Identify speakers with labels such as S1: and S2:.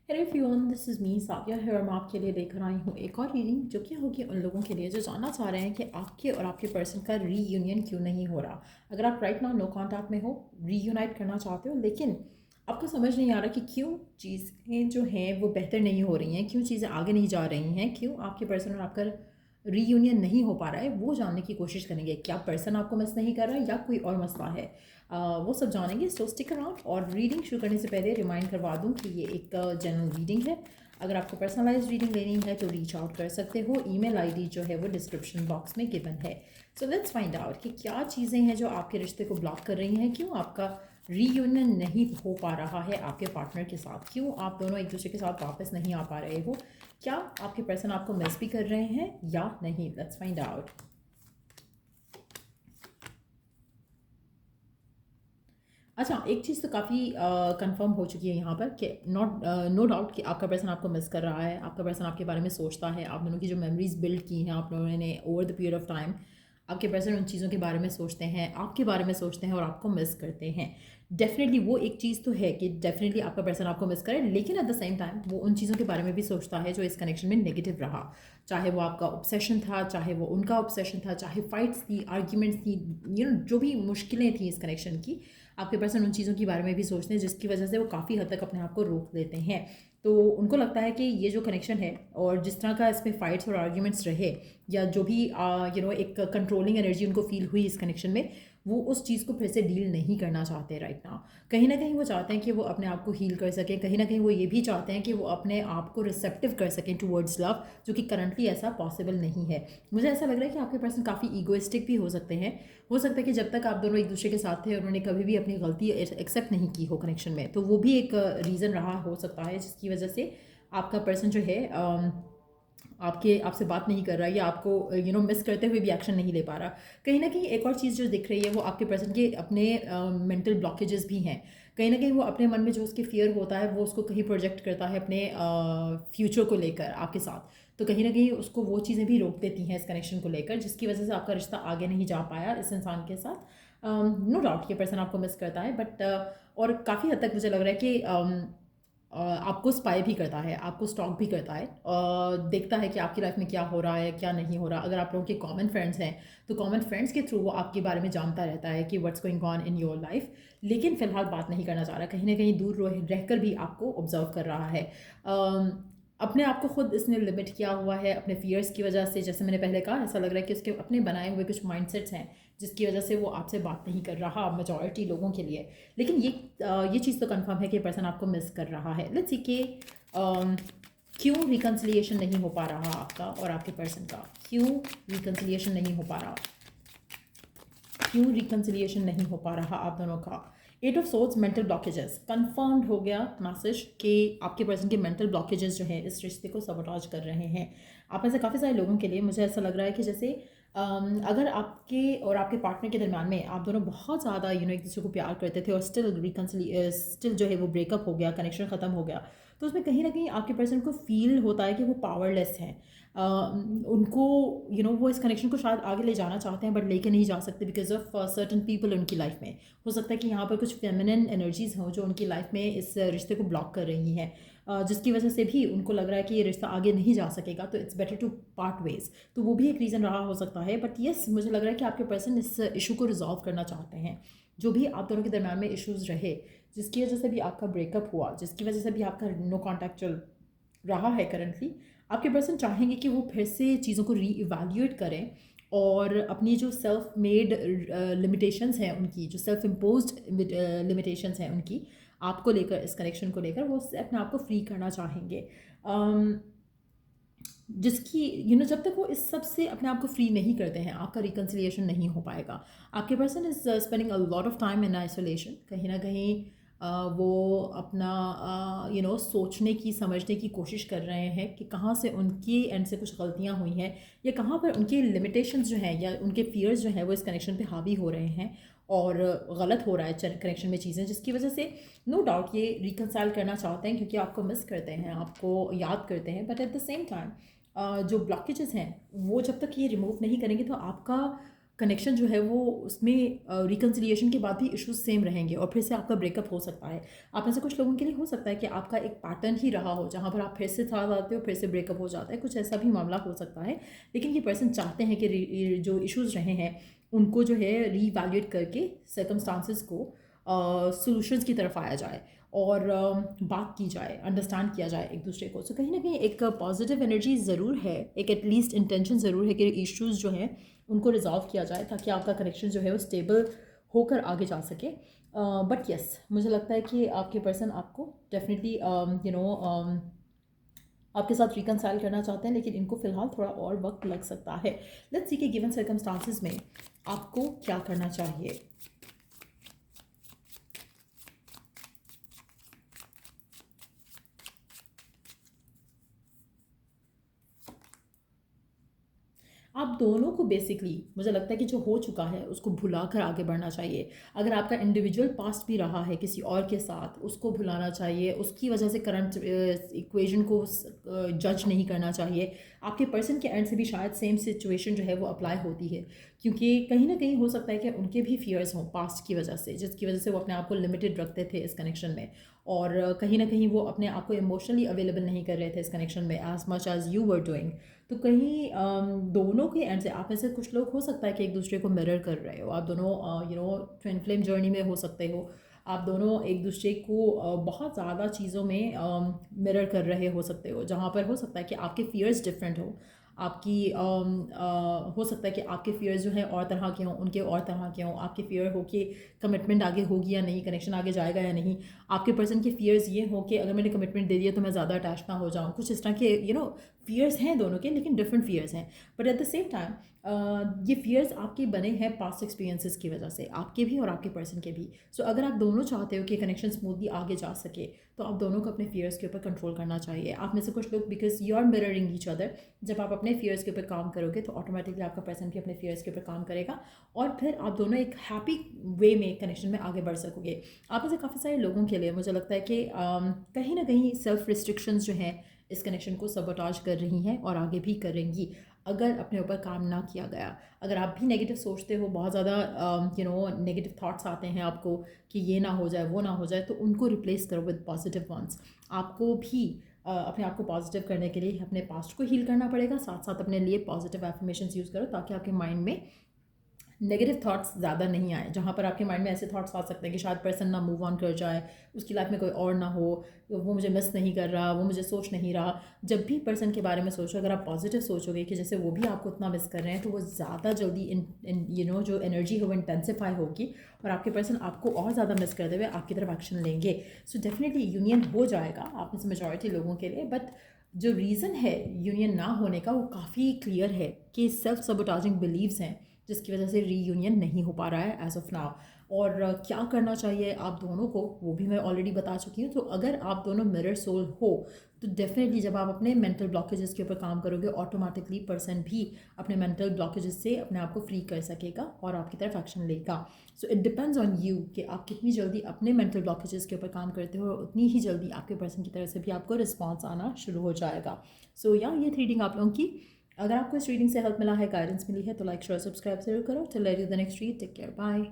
S1: Hello everyone, this is me Saviya है और मैं आपके लिए लेकर आई हूँ एक और रीडिंग जो कि होगी उन लोगों के लिए जो जानना चाह रहे हैं कि आपके और आपके पर्सन का रीयूनियन क्यों नहीं हो रहा। अगर आप राइट नाउ नो कॉन्टैक्ट में हो, रीयूनाइट करना चाहते हो, लेकिन आपको समझ नहीं आ रहा कि क्यों चीज़ें जो हैं वो बेहतर नहीं हो रही हैं, क्यों चीज़ें आगे नहीं जा रही हैं, क्यों आपके पर्सन और आपका रीयूनियन नहीं हो पा रहा है, वो जानने की कोशिश करेंगे। क्या पर्सन आपको मिस नहीं कर रहा है या कोई और मसला है, वो सब जानेंगे। सो स्टिक अराउंड। और रीडिंग शुरू करने से पहले रिमाइंड करवा दूं कि ये एक जनरल रीडिंग है। अगर आपको पर्सनलाइज रीडिंग लेनी है तो रीच आउट कर सकते हो। ईमेल आईडी जो है वो डिस्क्रिप्शन बॉक्स में गिवन है। सो लेट्स फाइंड आउट कि क्या चीज़ें हैं जो आपके रिश्ते को ब्लॉक कर रही हैं, क्यों आपका रीयूनियन नहीं हो पा रहा है आपके पार्टनर के साथ, क्यों आप दोनों एक दूसरे के साथ वापस नहीं आ पा रहे हो, क्या आपके पर्सन आपको मिस भी कर रहे हैं या नहीं। Let's find out. अच्छा, एक चीज़ तो काफ़ी कंफर्म हो चुकी है यहाँ पर कि नॉट नो डाउट कि आपका पर्सन आपको मिस कर रहा है, आपका पर्सन आपके बारे में सोचता है। आप दोनों की जो मेमोरीज बिल्ड की हैं आप लोगों ने over the period of time, आपके पर्सन उन चीज़ों के बारे में सोचते हैं, आपके बारे में सोचते हैं और आपको मिस करते हैं। डेफिनेटली वो एक चीज़ तो है कि डेफिनेटली आपका पर्सन आपको मिस करे, लेकिन एट द सेम टाइम वो उन चीज़ों के बारे में भी सोचता है जो इस कनेक्शन में नेगेटिव रहा। चाहे वो आपका ऑब्सेशन था, चाहे वो उनका ऑब्सेशन था, चाहे फाइट्स थी, आर्ग्यूमेंट्स थी, जो भी मुश्किलें थी इस कनेक्शन की, आपके पर्सन उन चीज़ों के बारे में भी सोचते हैं जिसकी वजह से वो काफ़ी हद तक अपने आप को रोक लेते हैं। तो उनको लगता है कि ये जो कनेक्शन है और जिस तरह का इसमें फाइट्स और आर्ग्यूमेंट्स रहे, या जो भी एक कंट्रोलिंग एनर्जी उनको फील हुई इस कनेक्शन में, वो उस चीज़ को फिर से डील नहीं करना चाहते राइट नाउ। कहीं ना कहीं वो चाहते हैं कि वो अपने आप को हील कर सकें, कहीं ना कहीं वो ये भी चाहते हैं कि वो अपने आप को रिसेप्टिव कर सकें टूवर्ड्स लव, जो कि करंटली ऐसा पॉसिबल नहीं है। मुझे ऐसा लग रहा है कि आपके पर्सन काफ़ी ईगोइस्टिक भी हो सकते हैं। हो सकता है कि जब तक आप दोनों एक दूसरे के साथ थे उन्होंने कभी भी अपनी गलती एक्सेप्ट नहीं की हो कनेक्शन में, तो वो भी एक रीज़न रहा हो सकता है जिसकी वजह से आपका पर्सन जो है आपसे बात नहीं कर रहा या आपको मिस करते हुए भी एक्शन नहीं ले पा रहा। कहीं ना कहीं एक और चीज़ जो दिख रही है वो आपके पर्सन के अपने मेंटल ब्लॉकेजेस भी हैं। कहीं ना कहीं वो अपने मन में जो उसके फियर होता है वो उसको कहीं प्रोजेक्ट करता है अपने फ्यूचर को लेकर आपके साथ। तो कहीं ना कहीं उसको वो चीज़ें भी रोक देती हैं इस कनेक्शन को लेकर, जिसकी वजह से आपका रिश्ता आगे नहीं जा पाया इस इंसान के साथ। नो डाउट ये पर्सन आपको मिस करता है, बट और काफ़ी हद तक मुझे लग रहा है कि आपको स्पाई भी करता है, आपको स्टॉक भी करता है, देखता है कि आपकी लाइफ में क्या हो रहा है क्या नहीं हो रहा। अगर आप लोगों के कॉमन फ्रेंड्स हैं तो कॉमन फ्रेंड्स के थ्रू वो आपके बारे में जानता रहता है कि what's going on in your life, लेकिन फिलहाल बात नहीं करना चाह रहा। कहीं ना कहीं दूर रहकर भी आपको ऑब्जर्व कर रहा है। अपने आप को खुद इसने लिमिट किया हुआ है अपने फियर्स की वजह से। जैसे मैंने पहले कहा, ऐसा लग रहा है कि उसके अपने बनाए हुए कुछ माइंडसेट्स हैं जिसकी वजह से वो आपसे बात नहीं कर रहा मेजॉरिटी लोगों के लिए। लेकिन ये चीज़ तो कंफर्म है कि पर्सन आपको मिस कर रहा है। लेट्स सी कि क्यों रिकन्सिलिएशन नहीं हो पा रहा आपका और आपके पर्सन का, क्यों रिकन्सिलिएशन नहीं हो पा रहा, क्यों रिकन्सिलिएशन नहीं हो पा रहा आप दोनों का। Eight of swords, mental blockages confirmed हो गया मैसेज कि आपके पर्सन के मेंटल ब्लॉकेजेस जो है इस रिश्ते को सबोटाज कर रहे हैं। आप में से काफ़ी सारे लोगों के लिए मुझे ऐसा लग रहा है कि जैसे अगर आपके और आपके पार्टनर के दरम्यान में आप दोनों बहुत ज़्यादा एक दूसरे को प्यार करते थे और स्टिल जो है वो ब्रेकअप हो गया, कनेक्शन ख़त्म हो गया, तो उसमें कहीं ना कहीं आपके पर्सन को फील होता है कि वो पावरलेस हैं। उनको वो इस कनेक्शन को शायद आगे ले जाना चाहते हैं बट लेके नहीं जा सकते बिकॉज ऑफ सर्टन पीपल उनकी लाइफ में। हो सकता है कि यहाँ पर कुछ फेमिनिन एनर्जीज हों जो उनकी लाइफ में इस रिश्ते को ब्लॉक कर रही हैं, जिसकी वजह से भी उनको लग रहा है कि ये रिश्ता आगे नहीं जा सकेगा, तो it's better to part ways. तो वो भी एक रीज़न रहा हो सकता है। बट येस, मुझे लग रहा है कि आपके पर्सन इस इशू को रिजॉल्व करना चाहते हैं। जो भी आप दोनों के दरम्यान में इश्यूज रहे, जिसकी वजह से भी आपका ब्रेकअप हुआ, जिसकी वजह से भी आपका नो कॉन्टैक्ट चल रहा है करंटली, आपके पर्सन चाहेंगे कि वो फिर से चीज़ों को री इवेल्यूएट करें और अपनी जो सेल्फ मेड लिमिटेशंस हैं उनकी, जो सेल्फ इम्पोज्ड लिमिटेशंस हैं उनकी, आपको लेकर, इस कनेक्शन को लेकर वो उससे अपने आप को फ्री करना चाहेंगे। जिसकी जब तक वो इस सब से अपने आप को फ्री नहीं करते हैं आपका रिकन्सिलिएशन नहीं हो पाएगा। आपके person is spending a lot of time in isolation. कहीं ना कहीं वो अपना सोचने की, समझने की कोशिश कर रहे हैं कि कहाँ से उनकी एंड से कुछ गलतियाँ हुई हैं, या कहाँ पर उनके लिमिटेशंस जो हैं या उनके फियर्स जो हैं वो इस कनेक्शन पे हावी हो रहे हैं और गलत हो रहा है कनेक्शन में चीज़ें, जिसकी वजह से नो डाउट ये रिकन्साइल करना चाहते हैं क्योंकि आपको मिस करते हैं, आपको याद करते हैं। But at the same time जो ब्लॉकेजेस हैं वो जब तक ये रिमूव नहीं करेंगे तो आपका कनेक्शन जो है वो उसमें रिकन्सिलिएशन के बाद भी इश्यूज सेम रहेंगे और फिर से आपका ब्रेकअप हो सकता है। आप में से कुछ लोगों के लिए हो सकता है कि आपका एक पैटर्न ही रहा हो जहाँ पर आप फिर से साथ आते हो, फिर से ब्रेकअप हो जाता है, कुछ ऐसा भी मामला हो सकता है। लेकिन ये पर्सन चाहते हैं कि जो इश्यूज रहे हैं उनको जो है रीवैल्यूएट करके सर्कमस्टांसिस को सॉल्यूशंस की तरफ आया जाए और बात की जाए, अंडरस्टैंड किया जाए एक दूसरे को। सो कहीं ना कहीं एक पॉजिटिव एनर्जी ज़रूर है, एक एटलीस्ट इंटेंशन ज़रूर है कि इश्यूज़ जो हैं उनको रिजॉल्व किया जाए ताकि आपका कनेक्शन जो है वो स्टेबल होकर आगे जा सके। बट यस, मुझे लगता है कि आपके पर्सन आपको डेफिनेटली आपके साथ रिकनसाइल करना चाहते हैं, लेकिन इनको फ़िलहाल थोड़ा और वक्त लग सकता है। लेट्स सी कि गिवन सर्कमस्टांसिस में आपको क्या करना चाहिए। आप दोनों को बेसिकली मुझे लगता है कि जो हो चुका है उसको भुला कर आगे बढ़ना चाहिए। अगर आपका इंडिविजुअल पास्ट भी रहा है किसी और के साथ, उसको भुलाना चाहिए, उसकी वजह से करंट इक्वेशन को जज नहीं करना चाहिए। आपके पर्सन के एंड से भी शायद सेम सिचुएशन जो है वो अप्लाई होती है, क्योंकि कहीं ना कहीं हो सकता है कि उनके भी फियर्स हों पास्ट की वजह से, जिसकी वजह से वो अपने आप को लिमिटेड रखते थे इस कनेक्शन में, और कहीं ना कहीं वो अपने आप को इमोशनली अवेलेबल नहीं कर रहे थे इस कनेक्शन में as much as you were doing. तो कहीं दोनों के एंड से आप में से कुछ लोग हो सकता है कि एक दूसरे को मिरर कर रहे हो, आप दोनों ट्विन फ्लेम जर्नी में हो सकते हो, आप दोनों एक दूसरे को बहुत ज़्यादा चीज़ों में मिरर कर रहे हो सकते हो, जहाँ पर हो सकता है कि आपके फियर्स डिफरेंट हो। आपकी हो सकता है कि आपके फियर्स जो हैं और तरह के हों, उनके और तरह के हों। आपके फियर हो कि कमिटमेंट आगे होगी या नहीं, कनेक्शन आगे जाएगा या नहीं। आपके पर्सन के फियर्स ये हो कि अगर मैंने कमिटमेंट दे दिया तो मैं ज़्यादा अटैच ना हो जाऊँ। कुछ इस तरह के फियर्स हैं दोनों के, लेकिन डिफरेंट फियर्स हैं। But at the same time ये फियर्स आपके बने हैं पास्ट एक्सपीरियंसेस की वजह से, आपके भी और आपके पर्सन के भी। सो अगर आप दोनों चाहते हो कि कनेक्शन स्मूथली आगे जा सके, तो आप दोनों को अपने फियर्स के ऊपर कंट्रोल करना चाहिए। आप में से कुछ लोग, because you are mirroring each other, जब आप अपने फियर्स के ऊपर काम करोगे तो ऑटोमेटिकली आपका पर्सन भी अपने फियर्स के ऊपर काम करेगा और फिर आप दोनों एक हैप्पी वे में कनेक्शन में आगे बढ़ सकोगे। आप में से काफ़ी सारे लोगों के लिए मुझे लगता है कि कहीं ना कहीं सेल्फ रिस्ट्रिक्शंस जो हैं इस कनेक्शन को सबोटाज कर रही हैं और आगे भी करेंगी अगर अपने ऊपर काम ना किया गया। अगर आप भी नेगेटिव सोचते हो, बहुत ज़्यादा नेगेटिव थॉट्स आते हैं आपको कि ये ना हो जाए, वो ना हो जाए, तो उनको रिप्लेस करो विद पॉजिटिव वंस। आपको भी अपने आप को पॉजिटिव करने के लिए अपने पास्ट को हील करना पड़ेगा, साथ साथ अपने लिए पॉजिटिव एफर्मेशंस यूज़ करो ताकि आपके माइंड में नेगेटिव थॉट्स ज़्यादा नहीं आए। जहाँ पर आपके माइंड में ऐसे थॉट्स आ सकते हैं कि शायद पर्सन ना मूव ऑन कर जाए, उसकी लाइफ में कोई और ना हो, वो मुझे मिस नहीं कर रहा, वो मुझे सोच नहीं रहा। जब भी पर्सन के बारे में सोचो, अगर आप पॉजिटिव सोचोगे कि जैसे वो भी आपको उतना मिस कर रहे हैं, तो वो ज़्यादा जल्दी जो एनर्जी है वो इंटेंसिफाई होगी और आपके पर्सन आपको और ज़्यादा मिस करते हुए आपकी तरफ एक्शन लेंगे। सो डेफिनेटली यूनियन हो जाएगा आप में से मेजॉरिटी लोगों के लिए। बट जो रीज़न है यूनियन ना होने का वो काफ़ी क्लियर है कि सेल्फ सबोटाजिंग बिलीव्स हैं, जिसकी वजह से रीयूनियन नहीं हो पा रहा है एज ऑफ नाउ। और क्या करना चाहिए आप दोनों को वो भी मैं ऑलरेडी बता चुकी हूँ। तो अगर आप दोनों मिरर सोल हो तो डेफिनेटली जब आप अपने मेंटल ब्लॉकेजेस के ऊपर काम करोगे, ऑटोमेटिकली पर्सन भी अपने मेंटल ब्लॉकेजेस से अपने आप को फ्री कर सकेगा और आपकी तरफ एक्शन लेगा। So it depends on you कि आप कितनी जल्दी अपने मेंटल ब्लॉकेजेस के ऊपर काम करते हो और उतनी ही जल्दी आपके पर्सन की तरफ से भी आपको रिस्पॉन्स आना शुरू हो जाएगा। सो ये थी रीडिंग आप लोगों की। अगर आपको इस रीडिंग से हेल्प मिला है, गाइडेंस मिली है, तो लाइक शेयर सब्सक्राइब जरूर करो। Till I do the next read, take care, bye.